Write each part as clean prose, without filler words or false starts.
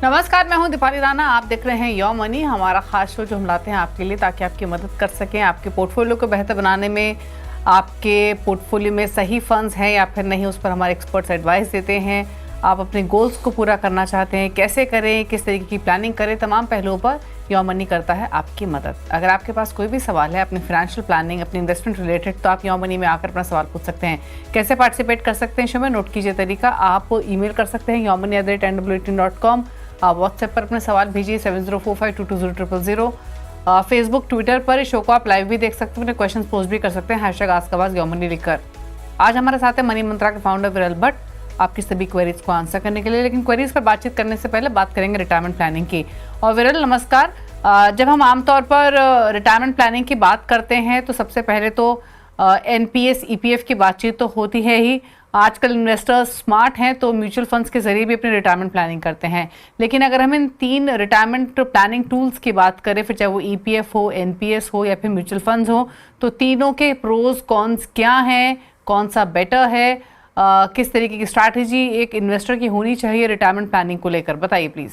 नमस्कार, मैं हूं दीपाली राणा। आप देख रहे हैं योर मनी, हमारा खास शो जो हम लाते हैं आपके लिए ताकि आपकी मदद कर सकें, आपके पोर्टफोलियो को बेहतर बनाने में। आपके पोर्टफोलियो में सही फंड्स हैं या फिर नहीं, उस पर हमारे एक्सपर्ट्स एडवाइस देते हैं। आप अपने गोल्स को पूरा करना चाहते हैं, कैसे करें, किस तरीके की प्लानिंग करें, तमाम पहलुओं पर योर मनी करता है आपकी मदद। अगर आपके पास कोई भी सवाल है अपनी फाइनेंशियल प्लानिंग, अपनी इन्वेस्टमेंट रिलेटेड, तो आप योर मनी में आकर अपना सवाल पूछ सकते हैं। कैसे पार्टिसिपेट कर सकते हैं शो में, नोट कीजिए तरीका। आप ईमेल कर सकते हैं yourmoney@nwt.com। आप व्हाट्सएप पर अपने सवाल भेजिए 7045220000। फेसबुक, ट्विटर पर इस शो को आप लाइव भी देख सकते हैं, अपने क्वेश्चन पोस्ट भी कर सकते हैं #आस्क योर मनी लिखकर। आज हमारे साथ है मनी मंत्रा के फाउंडर विरल भट्ट, आपकी सभी क्वेरीज को आंसर करने के लिए। लेकिन क्वेरीज पर बातचीत करने से पहले बात करेंगे रिटायरमेंट प्लानिंग की। और विरल नमस्कार। जब हम आमतौर पर रिटायरमेंट प्लानिंग की बात करते हैं तो सबसे पहले तो NPS EPF की बातचीत तो होती है ही। आजकल इन्वेस्टर्स स्मार्ट हैं तो म्यूचुअल फंड्स के जरिए भी अपनी रिटायरमेंट प्लानिंग करते हैं। लेकिन अगर हम इन 3 रिटायरमेंट प्लानिंग टूल्स की बात करें, फिर चाहे वो EPF हो, NPS हो या फिर म्यूचुअल फंड्स हो, तो तीनों के प्रोज कॉन्स क्या हैं, कौन सा बेटर है, किस तरीके की स्ट्रैटेजी एक इन्वेस्टर की होनी चाहिए रिटायरमेंट प्लानिंग को लेकर, बताइए प्लीज।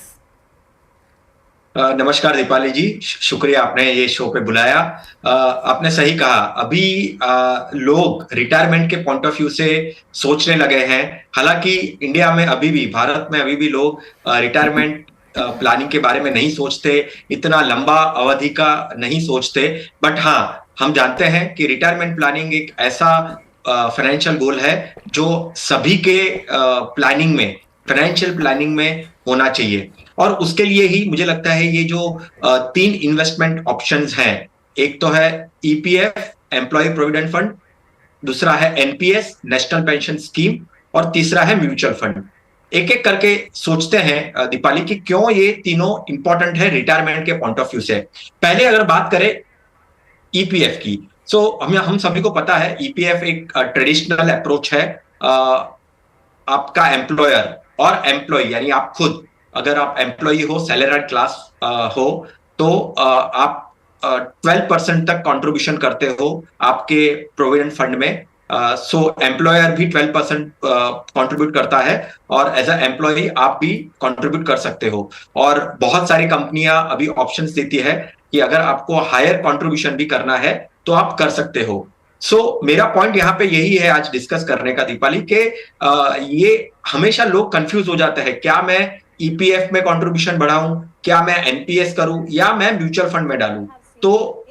नमस्कार दीपाली जी, शुक्रिया आपने ये शो पे बुलाया। आपने सही कहा, अभी लोग रिटायरमेंट के पॉइंट ऑफ व्यू से सोचने लगे हैं। हालांकि इंडिया में अभी भी, भारत में अभी भी लोग रिटायरमेंट प्लानिंग के बारे में नहीं सोचते, इतना लंबा अवधि का नहीं सोचते। बट हाँ, हम जानते हैं कि रिटायरमेंट प्लानिंग एक ऐसा फाइनेंशियल गोल है जो सभी के प्लानिंग में, फाइनेंशियल प्लानिंग में होना चाहिए। और उसके लिए ही मुझे लगता है ये जो 3 इन्वेस्टमेंट ऑप्शंस हैं, एक तो है EPF एम्प्लॉय प्रोविडेंट फंड, दूसरा है NPS नेशनल पेंशन स्कीम, और तीसरा है म्यूचुअल फंड। एक एक करके सोचते हैं दीपाली कि क्यों ये तीनों इंपॉर्टेंट है रिटायरमेंट के पॉइंट ऑफ व्यू से। पहले अगर बात करें EPF की, सो हम सभी को पता है EPF एक ट्रेडिशनल अप्रोच है। आपका एम्प्लॉयर और एम्प्लॉय यानी आप खुद, अगर आप एम्प्लॉय हो, सैलरीड क्लास हो, तो आप 12% तक कंट्रीब्यूशन करते हो आपके प्रोविडेंट फंड में। सो एम्प्लॉयर भी 12% कंट्रीब्यूट करता है और एज अ एम्प्लॉय आप भी कंट्रीब्यूट कर सकते हो। और बहुत सारी कंपनियां अभी ऑप्शंस देती है कि अगर आपको हायर कंट्रीब्यूशन भी करना है तो आप कर सकते हो। मेरा पॉइंट यहाँ पे यही है आज डिस्कस करने का दीपाली, के ये हमेशा लोग कंफ्यूज हो जाते हैं, क्या मैं EPF में कंट्रीब्यूशन बढ़ाऊं, क्या मैं NPS करूं, या मैं म्यूचुअल फंड में डालूं। तो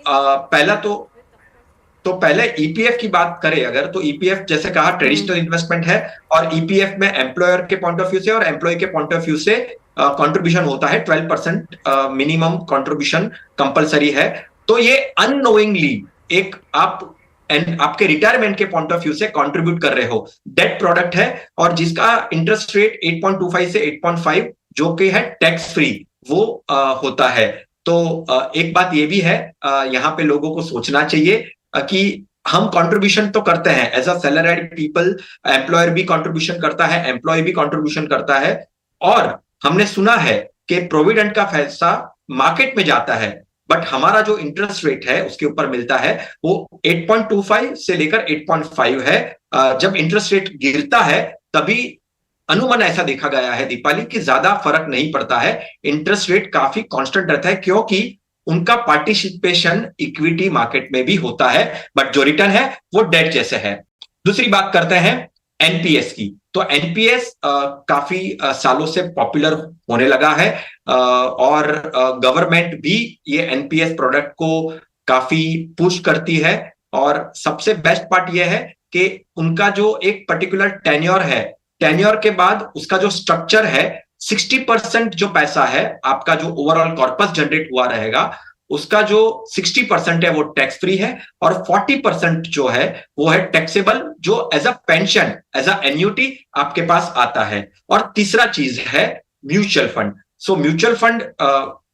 पहले EPF की बात करें अगर, तो EPF जैसे कहा ट्रेडिशनल इन्वेस्टमेंट है, और EPF में एम्प्लॉयर के पॉइंट ऑफ व्यू से और एम्प्लॉय के पॉइंट ऑफ व्यू से कंट्रीब्यूशन होता है 12% मिनिमम कंट्रीब्यूशन कंपलसरी है। तो ये अननोइंगली एक आपके रिटायरमेंट के पॉइंट ऑफ व्यू से कंट्रीब्यूट कर रहे हो। डेट प्रोडक्ट है और जिसका इंटरेस्ट रेट 8.25 से 8.5 जो कि है टैक्स फ्री, वो होता है। तो एक बात ये भी है, यहाँ पे लोगों को सोचना चाहिए कि हम कंट्रीब्यूशन तो करते हैं as a salaried people, employer भी कंट्रीब्यूशन करता है, एम्प्लॉय भी कंट्रीब्यूशन करता है। और हमने सुना है कि प्रोविडेंट का पैसा मार्केट में जाता है, बट हमारा जो इंटरेस्ट रेट है उसके ऊपर मिलता है वो 8.25 से लेकर 8.5 है। जब इंटरेस्ट रेट गिरता है तभी अनुमान ऐसा देखा गया है दीपाली कि ज्यादा फर्क नहीं पड़ता है, इंटरेस्ट रेट काफी कांस्टेंट रहता है, क्योंकि उनका पार्टिसिपेशन इक्विटी मार्केट में भी होता है, बट जो रिटर्न है वो डेट जैसे है। दूसरी बात करते हैं NPS की। तो NPS काफी सालों से पॉपुलर होने लगा है, और गवर्नमेंट भी ये NPS प्रोडक्ट को काफी पुश करती है। और सबसे बेस्ट पार्ट ये है कि उनका जो एक पर्टिकुलर टेन्योर है, टेन्योर के बाद उसका जो स्ट्रक्चर है, 60% जो पैसा है आपका, जो ओवरऑल कॉर्पस जनरेट हुआ रहेगा, उसका जो 60% है वो टैक्स फ्री है, और 40% जो है वो है टैक्सेबल, जो as a pension, as a annuity आपके पास आता है। और तीसरा चीज है mutual fund. So mutual fund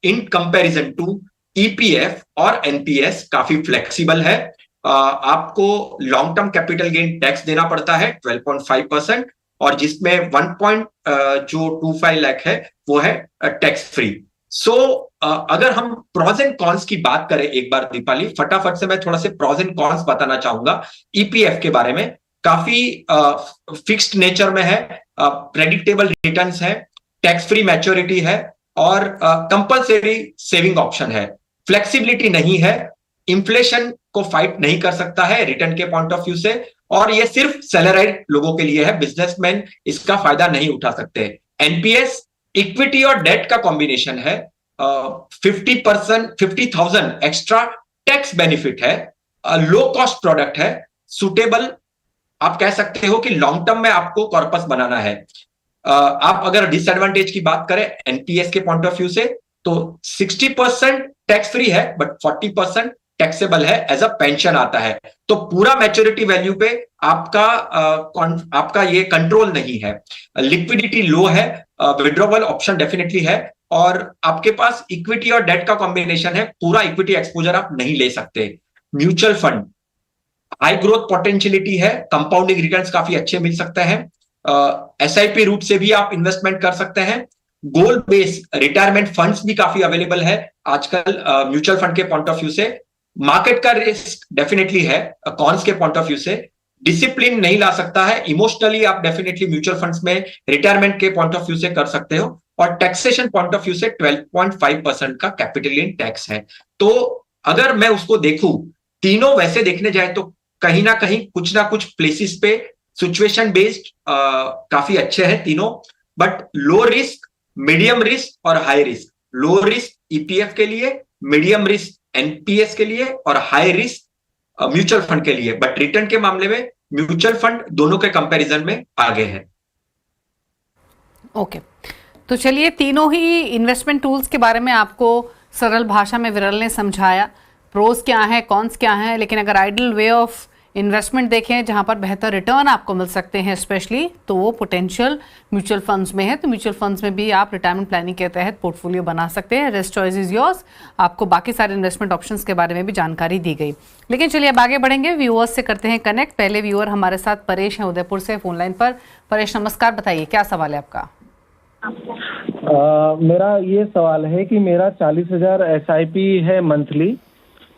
in comparison to EPF और NPS काफी फ्लेक्सिबल है। आपको long term capital gain tax देना पड़ता है 12.5%, और जिसमें 1.25 लाख है वो है टैक्स फ्री। अगर हम प्रोज एंड कॉन्स की बात करें एक बार दीपाली, फटाफट से मैं थोड़ा से प्रोज एंड कॉन्स बताना चाहूंगा EPF के बारे में। काफी फिक्स्ड नेचर में है, प्रेडिक्टेबल रिटर्न्स है, टैक्स फ्री मैच्योरिटी है, और कंपलसरी सेविंग ऑप्शन है। फ्लेक्सिबिलिटी नहीं है, इन्फ्लेशन को फाइट नहीं कर सकता है रिटर्न के पॉइंट ऑफ व्यू से, और ये सिर्फ सैलराइड लोगों के लिए है, बिजनेसमैन इसका फायदा नहीं उठा सकते। एनपीएस इक्विटी और डेट का कॉम्बिनेशन है, 50,000 एक्स्ट्रा टैक्स बेनिफिट है, लो कॉस्ट प्रोडक्ट है, सुटेबल, आप कह सकते हो कि लॉन्ग टर्म में आपको कॉर्पस बनाना है। आप अगर डिसएडवांटेज की बात करें एनपीएस के पॉइंट ऑफ व्यू से, तो 60% टैक्स फ्री है, बट 40% टैक्सेबल है, एज अ पेंशन आता है। तो पूरा मैच्योरिटी वैल्यू पे आपका ये कंट्रोल नहीं है। लिक्विडिटी लो है, विड्रॉवल ऑप्शन डेफिनेटली है, और आपके पास इक्विटी और डेट का कॉम्बिनेशन है, पूरा इक्विटी एक्सपोजर आप नहीं ले सकते। Mutual fund high growth potentiality है, कंपाउंडिंग रिटर्न्स काफी अच्छे मिल सकते हैं, एसआईपी रूट से भी आप इन्वेस्टमेंट कर सकते हैं। गोल बेस्ड रिटायरमेंट फंड्स भी काफी अवेलेबल है आजकल म्यूचुअल फंड के पॉइंट ऑफ व्यू से। मार्केट का रिस्क डेफिनेटली है कॉन्स के पॉइंट ऑफ व्यू से, डिसिप्लिन नहीं ला सकता है, इमोशनली आप डेफिनेटली म्यूचुअल फंड्स में रिटायरमेंट के पॉइंट ऑफ व्यू से कर सकते हो, और टैक्सेशन पॉइंट ऑफ व्यू से 12.5% का कैपिटल गेन टैक्स है। तो अगर मैं उसको देखूं, तीनों वैसे देखने जाए तो कहीं ना कुछ प्लेसेस पे सिचुएशन बेस्ड काफी अच्छे हैं तीनों, but low risk, medium risk और high risk. Low risk EPF के लिए, मीडियम रिस्क एनपीएस के लिए, और हाई रिस्क म्यूचुअल फंड के लिए। बट रिटर्न के मामले में म्यूचुअल फंड दोनों के कंपैरिजन में आगे है। ओके, तो चलिए तीनों ही इन्वेस्टमेंट टूल्स के बारे में आपको सरल भाषा में विरल ने समझाया, प्रोज क्या है, कॉन्स क्या है। लेकिन अगर आइडियल वे ऑफ इन्वेस्टमेंट देखें जहां पर बेहतर रिटर्न आपको मिल सकते हैं स्पेशली, तो वो पोटेंशियल म्यूचुअल फंड्स में है। तो म्यूचुअल फंड्स में भी आप रिटायरमेंट प्लानिंग के तहत पोर्टफोलियो बना सकते हैं। Rest choice is yours. आपको बाकी सारे इन्वेस्टमेंट ऑप्शंस के बारे में भी जानकारी दी गई। लेकिन चलिए अब आगे बढ़ेंगे, व्यूअर्स से करते हैं कनेक्ट। पहले व्यूअर हमारे साथ परेश हैं उदयपुर से फोन लाइन पर। परेश नमस्कार, बताइए क्या सवाल है आपका? मेरा ये सवाल है कि मेरा 40,000 SIP है मंथली,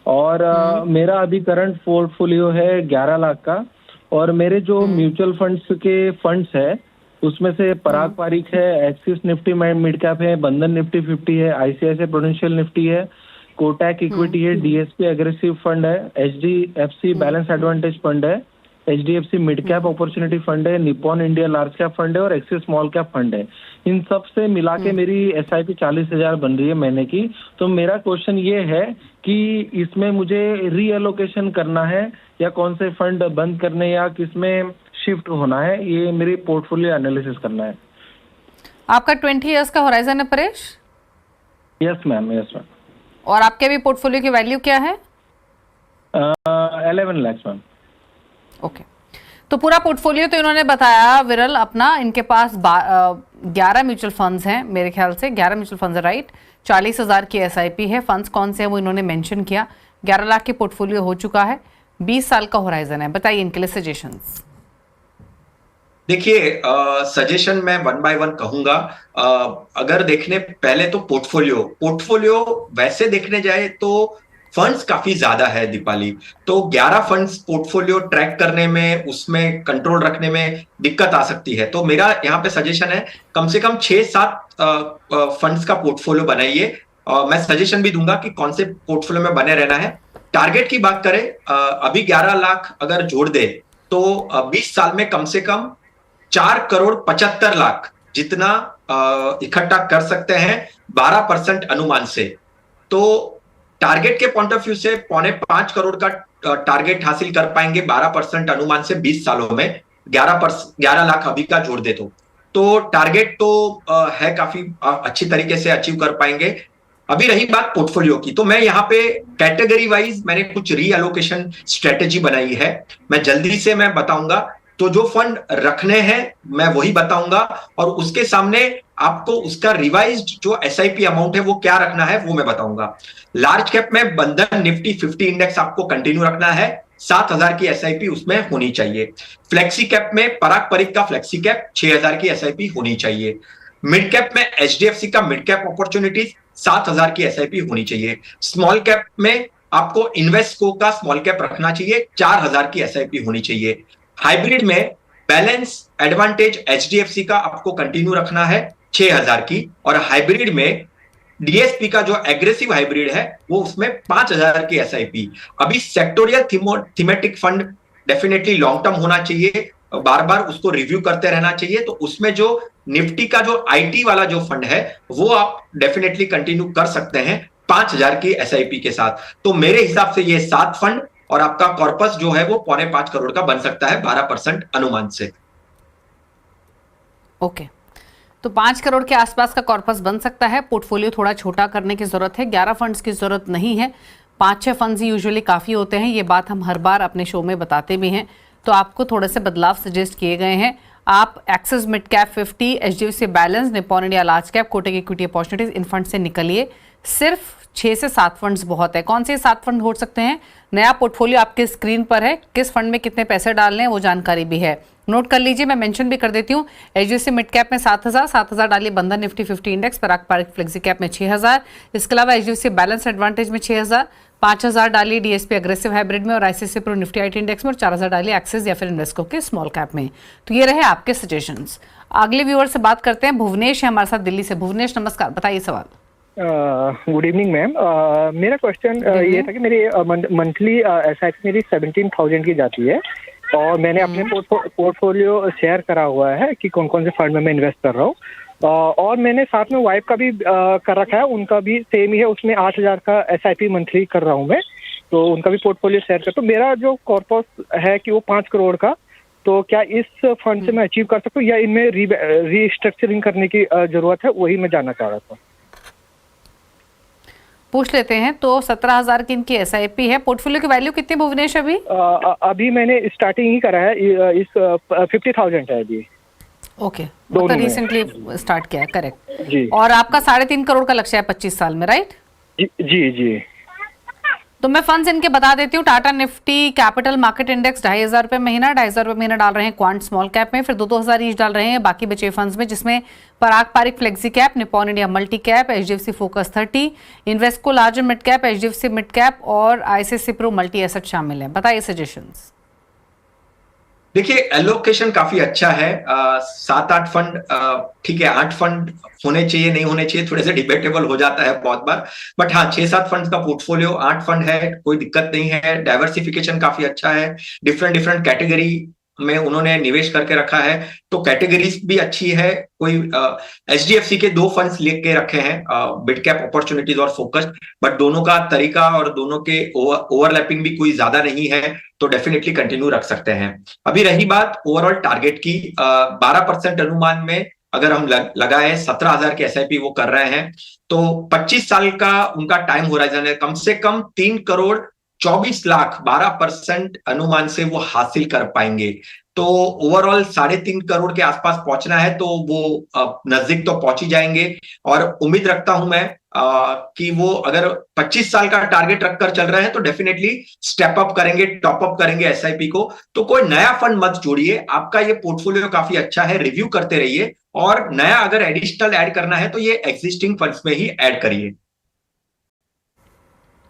और मेरा अभी करंट पोर्टफोलियो है 11 लाख का, और मेरे जो म्यूचुअल फंड्स के फंड्स है उसमें से पराग पारिक है, एक्सिस निफ्टी मिड कैप है, बंधन निफ्टी 50 है, आईसीआईसीआई प्रूडेंशियल निफ्टी है, कोटक इक्विटी है, डीएसपी एग्रेसिव फंड है, एचडीएफसी बैलेंस एडवांटेज फंड है, HDFC mid cap opportunity fund है, Nippon India large cap fund है, और एक्सिस स्मॉल कैप फंड है। इन सब से मिला के मेरी SIP 40,000 बन रही है महीने की। तो मेरा क्वेश्चन ये है कि इसमें मुझे रीएलोकेशन करना है या कौन से फंड बंद करने या किसमें शिफ्ट होना है, ये मेरी पोर्टफोलियो एनालिसिस करना है। आपका 20 इयर्स का होराइजन है Paresh? Yes ma'am, yes ma'am. और आपके अभी पोर्टफोलियो की वैल्यू क्या है? 11 लाख मैम। ओके, तो पूरा पोर्टफोलियो तो इन्होंने बताया विरल अपना। इनके पास 11 म्यूचुअल फंड्स हैं, मेरे ख्याल से 11 म्यूचुअल फंड्स है, राइट। 40,000 की SIP है। फंड्स कौन से हैं वो इन्होंने मेंशन किया। 11 लाख के पोर्टफोलियो हो चुका है, 20 साल का होराइजन है। बताइए इनके लिए सजेशंस। देखिए, सजेशन मैं वन बाय वन कहूंगा। अगर देखने पहले तो पोर्टफोलियो वैसे देखने जाए तो फंड्स काफी ज्यादा है दीपाली, तो 11 फंड्स पोर्टफोलियो ट्रैक करने में, उसमें कंट्रोल रखने में दिक्कत आ सकती है। तो मेरा यहाँ पे सजेशन है कम से कम 6-7 फंड्स का पोर्टफोलियो बनाइए। मैं सजेशन भी दूंगा कि कौन से पोर्टफोलियो में बने रहना है। टारगेट की बात करें, अभी 11 लाख अगर जोड़ दे तो 20 साल में कम से कम 4,75,00,000 जितना इकट्ठा कर सकते हैं 12% अनुमान से। तो टारगेट के पॉइंट ऑफ व्यू से 4.25 करोड़ का टारगेट हासिल कर पाएंगे 12% अनुमान से 20 सालों में। 11 लाख अभी का जोड़ दे तो टारगेट तो है, काफी अच्छी तरीके से अचीव कर पाएंगे। अभी रही बात पोर्टफोलियो की, तो मैं यहाँ पे कैटेगरी वाइज मैंने कुछ रीअलोकेशन स्ट्रेटेजी बनाई है, मैं जल्दी से मैं बताऊंगा। तो जो फंड रखने हैं मैं वही बताऊंगा, और उसके सामने आपको उसका रिवाइज्ड जो SIP अमाउंट है वो क्या रखना है वो मैं बताऊंगा। लार्ज कैप में बंधन निफ्टी 50 इंडेक्स आपको कंटिन्यू रखना है, 7,000 की SIP उसमें होनी चाहिए। फ्लेक्सी कैप में पराग परिक का फ्लेक्सी कैप 6,000 की SIP होनी चाहिए। मिड कैप में HDFC का मिड कैप अपॉर्चुनिटीज 7,000 की SIP होनी चाहिए। स्मॉल कैप में आपको इन्वेस्टको का स्मॉल कैप रखना चाहिए, 4,000 की SIP होनी चाहिए। हाइब्रिड में बैलेंस एडवांटेज HDFC का आपको कंटिन्यू रखना है, 6,000 की, और हाइब्रिड में डीएसपी का जो एग्रेसिव हाइब्रिड है वो उसमें 5,000 की एसआईपी। अभी sectoral thematic fund definitely long term होना चाहिए, बार बार उसको रिव्यू करते रहना चाहिए। तो उसमें जो निफ्टी का जो आईटी वाला जो फंड है वो आप डेफिनेटली कंटिन्यू कर सकते हैं 5,000 की एसआईपी के साथ। तो मेरे हिसाब से ये 7 फंड और आपका कॉर्पस जो है वो 4.25 करोड़ का बन सकता है 12% अनुमान से। ओके, तो 5 करोड़ के आसपास का कॉर्पस बन सकता है। पोर्टफोलियो थोड़ा छोटा करने की जरूरत है, 11 फंड्स की जरूरत नहीं है, 5-6 फंड्स ही यूजुअली काफ़ी होते हैं। ये बात हम हर बार अपने शो में बताते भी हैं। तो आपको थोड़े से बदलाव सजेस्ट किए गए हैं। आप Axis mid cap 50, HDFC balance, Nippon India large cap, Kotak equity opportunities, इन फंड से निकलिए। सिर्फ 6 से 7 फंड्स बहुत है। कौन से 7 फंड हो सकते हैं? नया पोर्टफोलियो आपके स्क्रीन पर है, किस फंड में कितने पैसे डालने हैं वो जानकारी भी है, नोट कर लीजिए। मैं मेंशन भी कर देती हूँ। एचडीएफसी मिड कैप में 7,000 डालिए, बंधन निफ्टी 50 इंडेक्स, पराग पारिक फ्लेक्सी कैप में 6,000। इसके अलावा एचडीएफसी बैलेंस एडवांटेज में 6,000, 5,000 डालिए डीएसपी अग्रेसिव हाइब्रिड में और ICICI Pru Nifty IT index में, और 4,000 डालिए एक्सिस या फिर इन्वेस्को के स्मॉल कैप में। तो ये रहे आपके सजेशंस। अगले व्यूअर से बात करते हैं। भुवनेश है हमारे साथ दिल्ली से। भुवनेश नमस्कार, बताइए सवाल। Good evening ma'am. मेरा क्वेश्चन ये था कि मेरी मंथली एसआईपी मेरी 17,000 की जाती है, और मैंने अपने पोर्टफोलियो शेयर करा हुआ है कि कौन कौन से फंड में मैं इन्वेस्ट कर रहा हूँ, और मैंने साथ में वाइफ का भी कर रखा है, उनका भी सेम ही है, उसमें 8,000 का एसआईपी मंथली कर रहा हूँ मैं, तो उनका भी पोर्टफोलियो शेयर कर। तो मेरा जो कॉर्पस है कि वो 5 करोड़ का, तो क्या इस फंड से मैं अचीव कर सकता हूँ या इनमें रीस्ट्रक्चरिंग करने की जरूरत है, वही मैं जानना चाह रहा था। पूछ लेते हैं। तो 17,000 की इनकी एसआईपी है। पोर्टफोलियो की वैल्यू कितनी भुवनेश अभी? अभी मैंने स्टार्टिंग ही करा है, इस 50,000 है अभी। ओके, तो रिसेंटली स्टार्ट किया है, करेक्ट जी। और आपका 3.5 करोड़ का लक्ष्य है 25 साल में, राइट? जी जी। तो मैं फंड्स इनके बता देती हूँ। Tata Nifty capital market index 2,500 रुपये महीना, 2,500 रुपये महीना डाल रहे हैं क्वांट स्मॉल कैप में, फिर 2,000 ईच डाल रहे हैं बाकी बचे फंड्स में, जिसमें Parag Parikh flexi cap, Nippon India multi cap, HDFC focus 30, Invesco large mid cap, HDFC mid cap और आईसीआईसीआई प्रू मल्टी एसेट शामिल है। बताइए सजेशंस। देखिए, एलोकेशन काफी अच्छा है। 7-8 फंड ठीक है, 8 फंड होने चाहिए नहीं होने चाहिए थोड़े से डिबेटेबल हो जाता है बहुत बार, बट हाँ 6-7 फंड का पोर्टफोलियो 8 फंड है, कोई दिक्कत नहीं है। डाइवर्सिफिकेशन काफी अच्छा है, डिफरेंट कैटेगरी में उन्होंने निवेश करके रखा है, तो कैटेगरीज भी अच्छी है। कोई एचडीएफसी के 2 फंड्स लेके रखे हैं, मिड कैप अपॉर्चुनिटीज और फोकस्ड, बट दोनों का तरीका और दोनों के ओवरलैपिंग भी कोई ज्यादा नहीं है, तो डेफिनेटली कंटिन्यू रख सकते हैं। अभी रही बात ओवरऑल टारगेट की, 12% अनुमान में अगर हम लगाए 17,000 के एसआईपी वो कर रहे हैं, तो 25 साल का उनका टाइम होराइजन है, कम से कम 3 करोड़ 24 लाख 12% अनुमान से वो हासिल कर पाएंगे। तो ओवरऑल 3.5 करोड़ के आसपास पहुंचना है, तो वो नजदीक तो पहुंच ही जाएंगे। और उम्मीद रखता हूं मैं कि वो अगर 25 साल का टारगेट रखकर चल रहे हैं तो डेफिनेटली स्टेप अप करेंगे, टॉप अप करेंगे एसआईपी को। तो कोई नया फंड मत जोड़िए, आपका ये पोर्टफोलियो काफी अच्छा है, रिव्यू करते रहिए, और नया अगर एडिशनल ऐड करना है तो ये एग्जिस्टिंग फंड्स में ही ऐड करिए।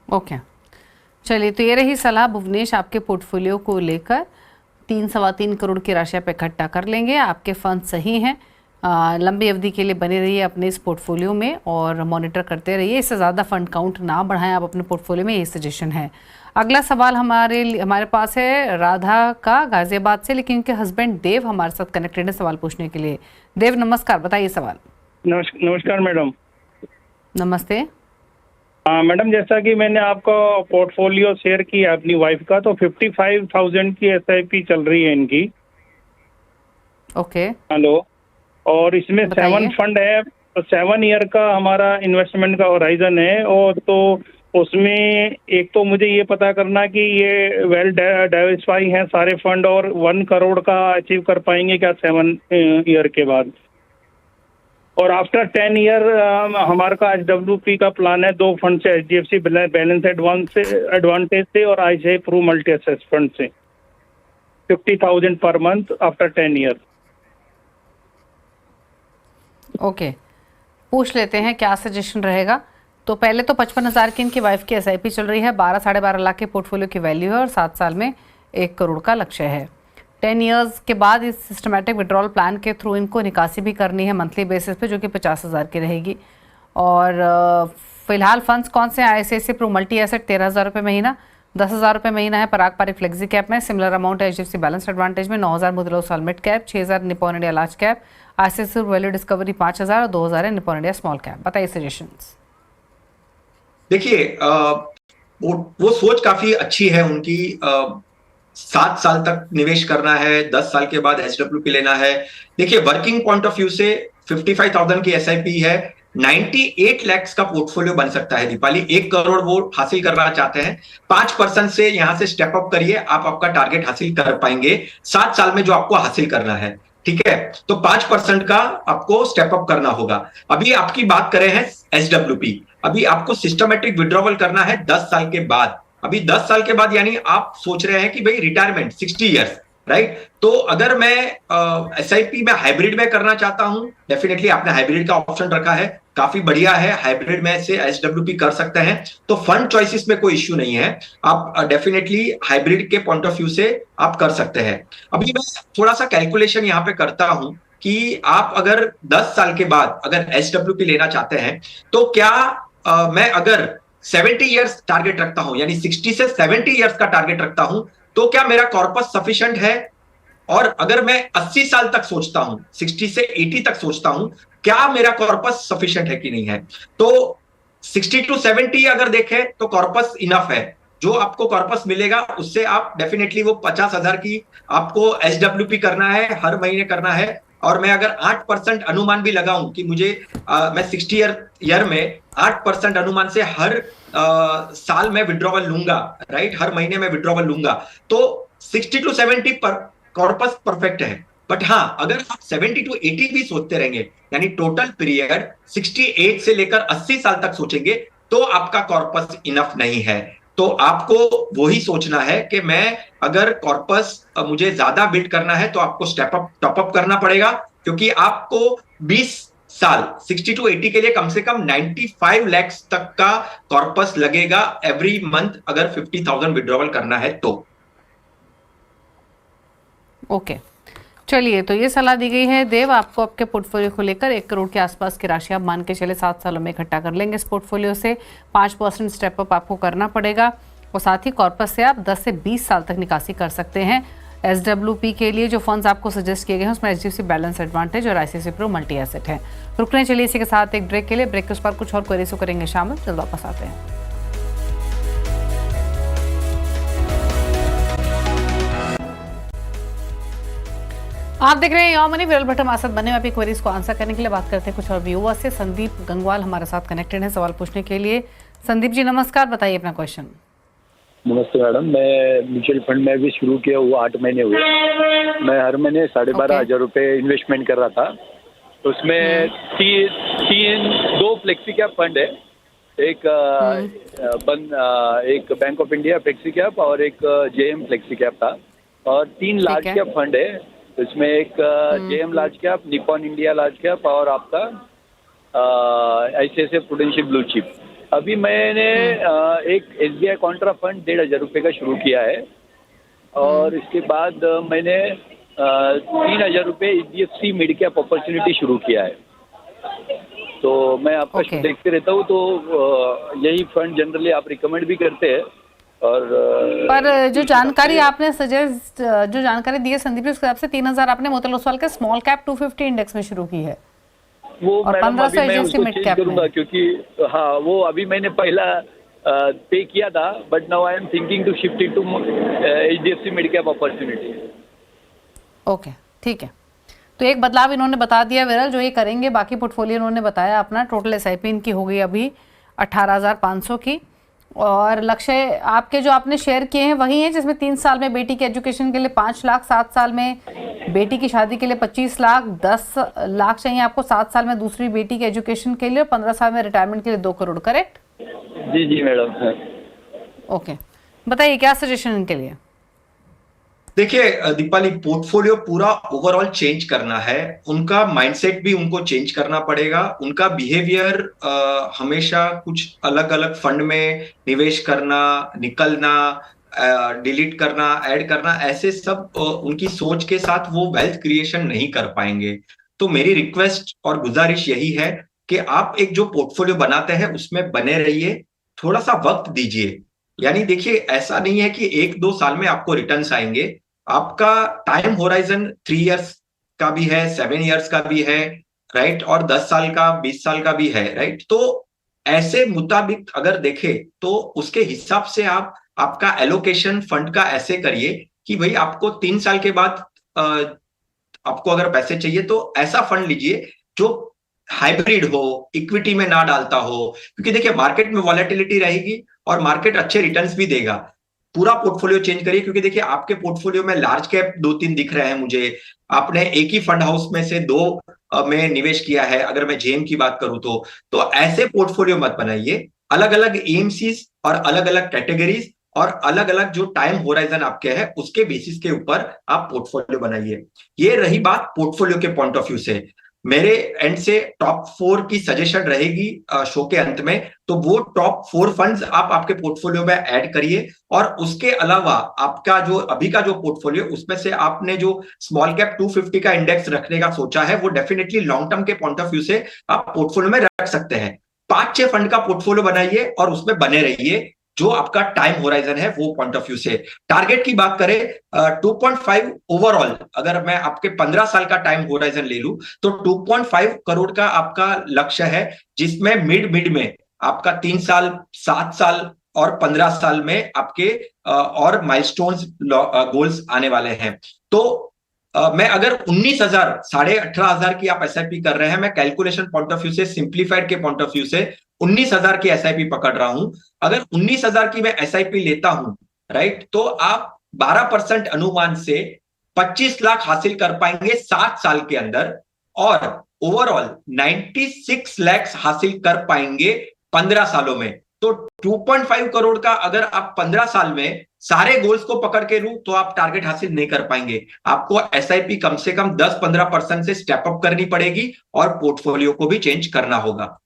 ओके, चलिए, तो ये रही सलाह भुवनेश आपके पोर्टफोलियो को लेकर। 3-3.25 करोड़ की राशि आप इकट्ठा कर लेंगे, आपके फंड सही हैं। लंबी अवधि के लिए बने रहिए अपने इस पोर्टफोलियो में और मॉनिटर करते रहिए। इससे ज़्यादा फंड काउंट ना बढ़ाएं आप अपने पोर्टफोलियो में, ये सजेशन है। अगला सवाल हमारे पास है राधा का गाजियाबाद से, लेकिन उनके हस्बैंड देव हमारे साथ कनेक्टेड है सवाल पूछने के लिए। देव नमस्कार, बताइए सवाल। नमस्कार मैडम। नमस्ते मैडम, जैसा कि मैंने आपका पोर्टफोलियो शेयर किया अपनी वाइफ का, तो 55,000 की एसआईपी चल रही है इनकी। Okay, hello. और इसमें 7 फंड है, तो 7 ईयर का हमारा इन्वेस्टमेंट का होराइजन है, और तो उसमें एक तो मुझे ये पता करना कि ये वेल डाइवर्सिफाई हैं सारे फंड, और 1 करोड़ का अचीव कर पाएंगे क्या 7 ईयर के बाद। और आफ्टर 10 ईयर हमारे का एचडब्ल्यूपी का प्लान है 2 फंड से, एचडीएफसी बैलेंस एडवांटेज से और ICICI Pru multi asset fund से, 50,000 per month after 10 year. Okay, पूछ लेते हैं क्या सजेशन रहेगा। तो पहले तो 55,000 की इनकी वाइफ की एसआईपी चल रही है, 12-12.5 लाख के पोर्टफोलियो की वैल्यू है और 7 साल में 1 करोड़ का लक्ष्य है। 10 इयर्स के बाद इस सिस्टमेटिक विड्रॉल प्लान के थ्रू इनको निकासी भी करनी है मंथली बेसिस पे, जो कि 50,000 की रहेगी। और फिलहाल फंड्स कौन से हैं? ICICI प्रो मल्टी एसेट 13,000 रुपये महीना, 10,000 रुपये महीना है पराग पारिक फ्लेक्सी कैप में। सिमिलर अमाउंट है HDFC बैलेंस एडवांटेज में 9,000 मुद्रा साल mid cap, 6,000 Nippon India large cap, ICICI value discovery 5,000 और 2,000 है निपॉन इंडिया स्मॉल कैप। बताइए सजेशंस। देखिए वो सोच काफी अच्छी है उनकी। 7 साल तक निवेश करना है, 10 साल के बाद SWP लेना है। देखिए वर्किंग पॉइंट ऑफ व्यू से 55,000 की SIP है, 98 लाख का पोर्टफोलियो बन सकता है दीपाली। 1 करोड़ वो हासिल करना चाहते हैं, 5% से यहां से स्टेप अप करिए, आप आपका टारगेट हासिल कर पाएंगे 7 साल में जो आपको हासिल करना है। ठीक है, तो 5% का आपको स्टेप अप करना होगा। अभी आपकी बात करें हैं SWP, अभी आपको सिस्टमेटिक विड्रॉवल करना है 10 साल के बाद। अभी 10 साल के बाद यानी आप सोच रहे हैं कि भाई रिटायरमेंट 60 इयर्स, राइट? तो अगर मैं SIP में हाइब्रिड में करना चाहता हूं, डेफिनेटली आपने हाइब्रिड का ऑप्शन रखा है, काफी बढ़िया है। हाइब्रिड में से SWP कर सकते हैं, तो फंड चॉइसेस में कोई इश्यू नहीं है। आप डेफिनेटली हाइब्रिड के पॉइंट ऑफ व्यू से आप कर सकते हैं। अभी मैं थोड़ा सा कैलकुलेशन यहाँ पे करता हूं कि आप अगर 10 साल के बाद अगर SWP लेना चाहते हैं, तो क्या मैं अगर 70 इयर्स टारगेट रखता हूं, यानी 60 से 70 इयर्स का टारगेट रखता हूं, तो क्या मेरा कॉर्पस सफिशिएंट है? और अगर मैं 80 साल तक सोचता हूं, 60 से 80 तक सोचता हूं, क्या मेरा कॉर्पस सफिशिएंट है कि नहीं है? तो 60 to 70 अगर देखें तो कॉर्पस इनफ है। जो आपको कॉर्पस मिलेगा उससे आप डेफिनेटली वो 50,000 की आपको SWP करना है, हर महीने करना है। और मैं अगर 8% अनुमान भी लगाऊं कि मुझे मैं 60 ईयर में 8% अनुमान से हर साल में विड्रॉवल लूंगा, राइट? हर महीने में विड्रॉवल लूंगा, तो 60 to 70 पर कॉर्पस परफेक्ट है। बट हाँ, अगर आप 70 to 80 भी सोचते रहेंगे, यानी टोटल पीरियड 68 से लेकर 80 साल तक सोचेंगे, तो आपका कॉर्पस इनफ नहीं है। तो आपको वही सोचना है कि मैं अगर कॉर्पस मुझे ज्यादा बिल्ड करना है, तो आपको टॉप अप करना पड़ेगा, क्योंकि आपको 20 साल 60 to 80 के लिए कम से कम 95 लाख तक का कॉर्पस लगेगा एवरी मंथ, अगर 50,000 विड्रॉवल करना है तो। ओके, चलिए, तो ये सलाह दी गई है देव आपको आपके पोर्टफोलियो को लेकर। 1 करोड़ के आसपास की राशि आप मान के चले 7 सालों में इकट्ठा कर लेंगे इस पोर्टफोलियो से। 5% स्टेप अप आपको करना पड़ेगा, और साथ ही कॉर्पस से आप 10 से 20 साल तक निकासी कर सकते हैं। SWP के लिए जो फंड्स आपको सजेस्ट किए गए हैं उसमें HDFC बैलेंस एडवांटेज और ICICI प्रो मल्टी एसेट है। रुक रहे हैं, चलिए इसी के साथ एक ब्रेक के लिए। ब्रेक के उस पर कुछ और क्वेरीज करेंगे शामिल, जल्द वापस आते हैं। आप देख रहे हैं योर मनी, विरल भट्ट हमारे साथ बने हुए अपनी क्वेरीज को आंसर करने के लिए। बात करते हैं कुछ और व्यूअर्स से। संदीप गंगवाल हमारे साथ कनेक्टेड है सवाल पूछने के लिए। संदीप जी नमस्कार, बताइए अपना क्वेश्चन। नमस्ते मैडम, मैं म्यूचुअल फंड में भी शुरू किया हुआ 8 महीने हुए। मैं हर महीने 12,500 रुपये इन्वेस्टमेंट कर रहा था। उसमें दो फ्लेक्सी कैप फंड है, एक bank of India flexi cap और एक JM फ्लेक्सी कैप था, और 3 लार्ज कैप फंड है। इसमें एक JM large cap, Nippon India large cap और आपका ICICI प्रूडेंशियल ब्लू चिप। अभी मैंने एक SBI कॉन्ट्रा फंड 1,500 रुपये का शुरू किया है, और इसके बाद मैंने 3,000 रुपये HDFC मिड कैप अपॉर्चुनिटी शुरू किया है। तो मैं आपका शो देखते रहता हूँ, तो यही फंड जनरली आप रिकमेंड भी करते हैं। और पर जो जानकारी आपने जो जानकारी दी है संदीप जी, उसके हिसाब से 3,000 आपने मोतीलाल ओसवाल के स्मॉल कैप 250 इंडेक्स में शुरू की है, वो और 1500 एजेंसी मिड कैप करूंगा, क्योंकि हाँ वो अभी मैंने पहला पे किया था, but now I am thinking to shift into HDFC mid cap opportunity. Okay, ठीक है। तो एक बदलाव इन्होंने बता दिया विरल, जो ये करेंगे। बाकी पोर्टफोलियो इन्होंने बताया अपना। टोटल SIP इनकी हो गई अभी 18,500 की, और लक्ष्य आपके जो आपने शेयर किए हैं वही हैं, जिसमें 3 साल में बेटी के एजुकेशन के लिए 5 लाख, 7 साल में बेटी की शादी के लिए 25 लाख, 10 लाख चाहिए आपको 7 साल में दूसरी बेटी के एजुकेशन के लिए, और 15 साल में रिटायरमेंट के लिए 2 करोड़, करेक्ट? जी मैडम। ओके, बताइए क्या सजेशन इनके लिए? देखिए दीपाली, पोर्टफोलियो पूरा ओवरऑल चेंज करना है, उनका माइंडसेट भी उनको चेंज करना पड़ेगा। उनका बिहेवियर हमेशा कुछ अलग अलग फंड में निवेश करना, निकलना, डिलीट करना, ऐड करना, ऐसे सब उनकी सोच के साथ वो वेल्थ क्रिएशन नहीं कर पाएंगे। तो मेरी रिक्वेस्ट और गुजारिश यही है कि आप एक जो पोर्टफोलियो बनाते हैं उसमें बने रहिए, थोड़ा सा वक्त दीजिए। यानी देखिए, ऐसा नहीं है कि 1-2 साल में आपको रिटर्न्स आएंगे। आपका टाइम होराइजन 3 इयर्स का भी है, 7 इयर्स का भी है, राइट, और 10 साल का, 20 साल का भी है, राइट। तो ऐसे मुताबिक अगर देखें तो उसके हिसाब से आप आपका एलोकेशन फंड का ऐसे करिए कि भाई आपको 3 साल के बाद आपको अगर पैसे चाहिए तो ऐसा फंड लीजिए जो हाइब्रिड हो, इक्विटी में ना डालता हो, क्योंकि देखिए मार्केट में वॉलेटिलिटी रहेगी और मार्केट अच्छे रिटर्न्स भी देगा। पूरा पोर्टफोलियो चेंज करिए, क्योंकि देखिए आपके पोर्टफोलियो में लार्ज कैप 2-3 दिख रहे हैं मुझे, आपने एक ही फंड हाउस में से 2 में निवेश किया है, अगर मैं जेम की बात करूं तो ऐसे पोर्टफोलियो मत बनाइए। अलग अलग एएमसीज और अलग अलग कैटेगरीज और अलग अलग जो टाइम होराइजन आपके है उसके बेसिस के ऊपर आप पोर्टफोलियो बनाइए। ये रही बात पोर्टफोलियो के पॉइंट ऑफ व्यू से। मेरे एंड से टॉप 4 की सजेशन रहेगी शो के अंत में, तो वो टॉप 4 फंड्स आप आपके पोर्टफोलियो में ऐड करिए। और उसके अलावा आपका जो अभी का जो पोर्टफोलियो, उसमें से आपने जो स्मॉल कैप 250 का इंडेक्स रखने का सोचा है, वो डेफिनेटली लॉन्ग टर्म के पॉइंट ऑफ व्यू से आप पोर्टफोलियो में रख सकते हैं। 5-6 फंड का पोर्टफोलियो बनाइए और उसमें बने रहिए, जो आपका टाइम होराइजन है वो पॉइंट ऑफ व्यू से। टारगेट की बात करें 2.5 ओवरऑल, अगर मैं आपके 15 साल का टाइम होराइजन ले लूं तो 2.5 करोड़ का आपका लक्ष्य है, जिसमें मिड में आपका 3 साल, 7 साल और 15 साल में आपके और माइलस्टोन्स गोल्स आने वाले हैं। तो मैं अगर 19,000, 18,500 की आप एसआईपी कर रहे हैं, मैं कैलकुलेशन पॉइंट ऑफ व्यू से, सिंप्लीफाइड के पॉइंट ऑफ व्यू से 19,000 की एसआईपी पकड़ रहा हूं। अगर 19,000 की मैं एसआईपी लेता हूं, राइट, तो आप 12% अनुमान से 25 लाख हासिल कर पाएंगे 7 साल के अंदर, और ओवरऑल 96 लाख हासिल कर पाएंगे 15 सालों में। तो 2.5 करोड़ का अगर आप 15 साल में सारे गोल्स को पकड़ के लूं तो आप टारगेट हासिल नहीं कर पाएंगे। आपको एसआईपी कम से कम 10-15% से स्टेप अप करनी पड़ेगी और पोर्टफोलियो को भी चेंज करना होगा।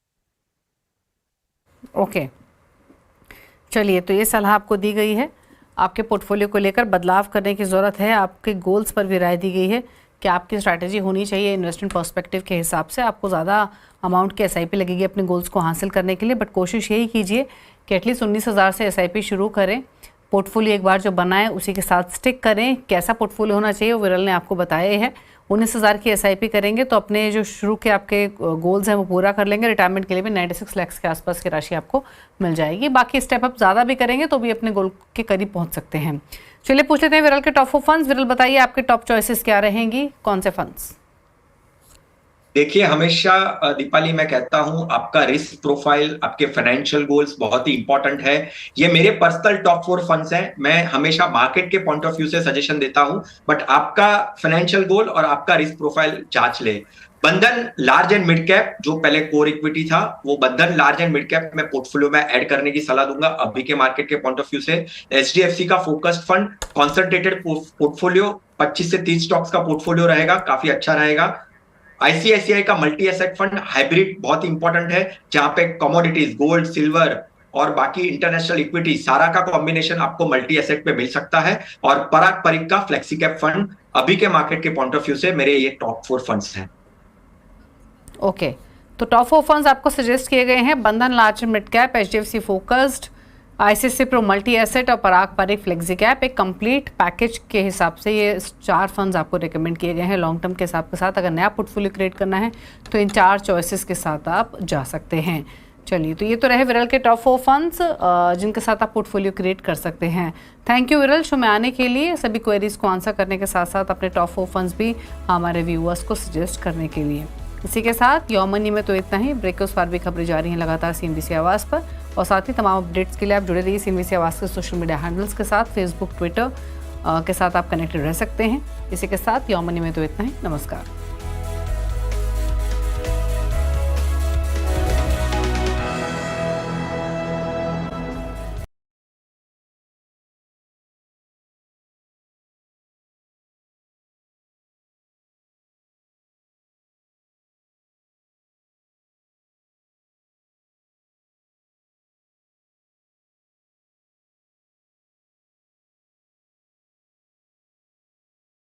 ओके, चलिए, तो ये सलाह आपको दी गई है। आपके पोर्टफोलियो को लेकर बदलाव करने की ज़रूरत है। आपके गोल्स पर भी राय दी गई है कि आपकी स्ट्रैटेजी होनी चाहिए इन्वेस्टमेंट पर्सपेक्टिव के हिसाब से। आपको ज़्यादा अमाउंट की एसआईपी लगेगी अपने गोल्स को हासिल करने के लिए, बट कोशिश यही कीजिए कि एटलीस्ट 19,000 से एसआईपी शुरू करें। पोर्टफोलियो एक बार जो बनाए उसी के साथ स्टिक करें। कैसा पोर्टफोलियो होना चाहिए वो विरल ने आपको बताया है। 19,000 की एसआईपी करेंगे तो अपने जो शुरू के आपके गोल्स हैं वो पूरा कर लेंगे। रिटायरमेंट के लिए भी 96 लाख के आसपास की राशि आपको मिल जाएगी। बाकी स्टेप अप ज़्यादा भी करेंगे तो भी अपने गोल के करीब पहुंच सकते हैं। चलिए पूछ लेते हैं विरल के टॉप 4 फंड्स। विरल बताइए आपके टॉप चॉइसेस क्या रहेंगी, कौन से फंड्स? देखिए, हमेशा दीपाली मैं कहता हूं आपका रिस्क प्रोफाइल, आपके फाइनेंशियल गोल्स बहुत ही इंपॉर्टेंट है। ये मेरे पर्सनल टॉप 4 फंड्स हैं। मैं हमेशा मार्केट के पॉइंट ऑफ व्यू से सजेशन देता हूं, बट आपका फाइनेंशियल गोल और आपका रिस्क प्रोफाइल जांच ले। बंधन लार्ज एंड मिड कैप, जो पहले कोर इक्विटी था, वो बंधन लार्ज एंड मिड कैप में पोर्टफोलियो में ऐड करने की सलाह दूंगा अभी के मार्केट के पॉइंट ऑफ व्यू से। एचडीएफसी का फोकस्ड फंड, कॉन्सेंट्रेटेड पोर्टफोलियो, 25 से 30 स्टॉक्स का पोर्टफोलियो रहेगा, काफी अच्छा रहेगा। आईसीआईसीआई का मल्टी एसेट फंड हाइब्रिड बहुत इंपॉर्टेंट है, जहां पे कमोडिटीज, गोल्ड, सिल्वर और बाकी इंटरनेशनल इक्विटी सारा का कॉम्बिनेशन आपको मल्टी एसेट पे मिल सकता है। और पराग परिक का फ्लेक्सी कैप फंड, अभी के मार्केट के पॉइंट ऑफ व्यू से मेरे ये टॉप 4 फंड्स हैं। ओके, तो टॉप 4 फंड्स आपको सजेस्ट किए गए हैं। बंधन large mid cap, HDFC focused, ICICI pro multi asset और पराग परिक फ्लेक्सी कैप। एक कंप्लीट पैकेज के हिसाब से ये 4 फंड्स आपको रिकमेंड किए गए हैं लॉन्ग टर्म के हिसाब के साथ। अगर नया पोर्टफोलियो क्रिएट करना है तो इन 4 चॉइसेस के साथ आप जा सकते हैं। चलिए, तो ये तो रहे विरल के टॉप 4 फंड्स जिनके साथ आप पोर्टफोलियो क्रिएट कर सकते हैं। थैंक यू विरल शो में आने के लिए, सभी क्वेरीज को आंसर करने के साथ साथ अपने टॉप 4 फंड्स भी हमारे व्यूअर्स को सजेस्ट करने के लिए। इसी के साथ योर मनी में तो इतना ही। ब्रेक के उस पार भी खबरें जारी हैं लगातार सीएनबीसी आवाज़ पर, और साथ ही तमाम अपडेट्स के लिए आप जुड़े रहिए सीएनबीसी आवाज़ के सोशल मीडिया हैंडल्स के साथ। फेसबुक, ट्विटर के साथ आप कनेक्टेड रह सकते हैं। इसी के साथ योर मनी में तो इतना ही। नमस्कार।